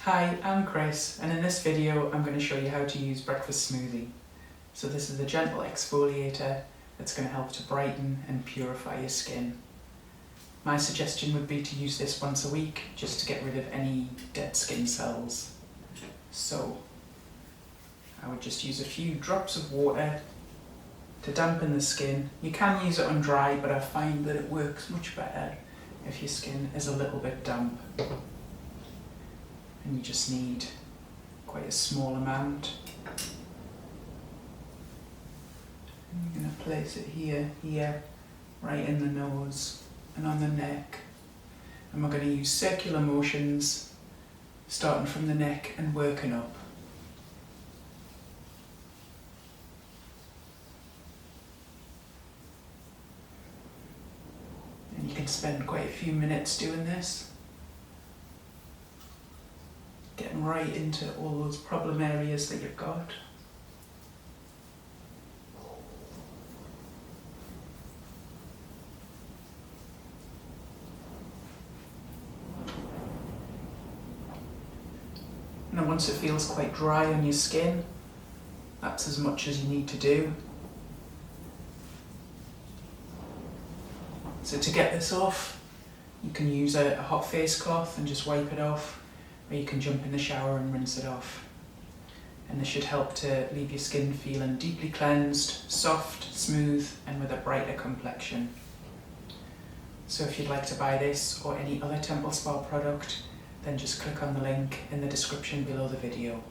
Hi, I'm Chris, and in this video I'm going to show you how to use Breakfast Smoothie. So this is a gentle exfoliator that's going to help to brighten and purify your skin. My suggestion would be to use this once a week just to get rid of any dead skin cells. So I would just use a few drops of water to dampen the skin. You can use it on dry, but I find that it works much better if your skin is a little bit damp. And you just need quite a small amount. And you're going to place it here, right in the nose and on the neck. And we're going to use circular motions, starting from the neck and working up. And you can spend quite a few minutes doing this, getting right into all those problem areas that you've got. Now once it feels quite dry on your skin, that's as much as you need to do. So to get this off, you can use a hot face cloth and just wipe it off, or you can jump in the shower and rinse it off. And this should help to leave your skin feeling deeply cleansed, soft, smooth, and with a brighter complexion. So if you'd like to buy this or any other Temple Spa product, then just click on the link in the description below the video.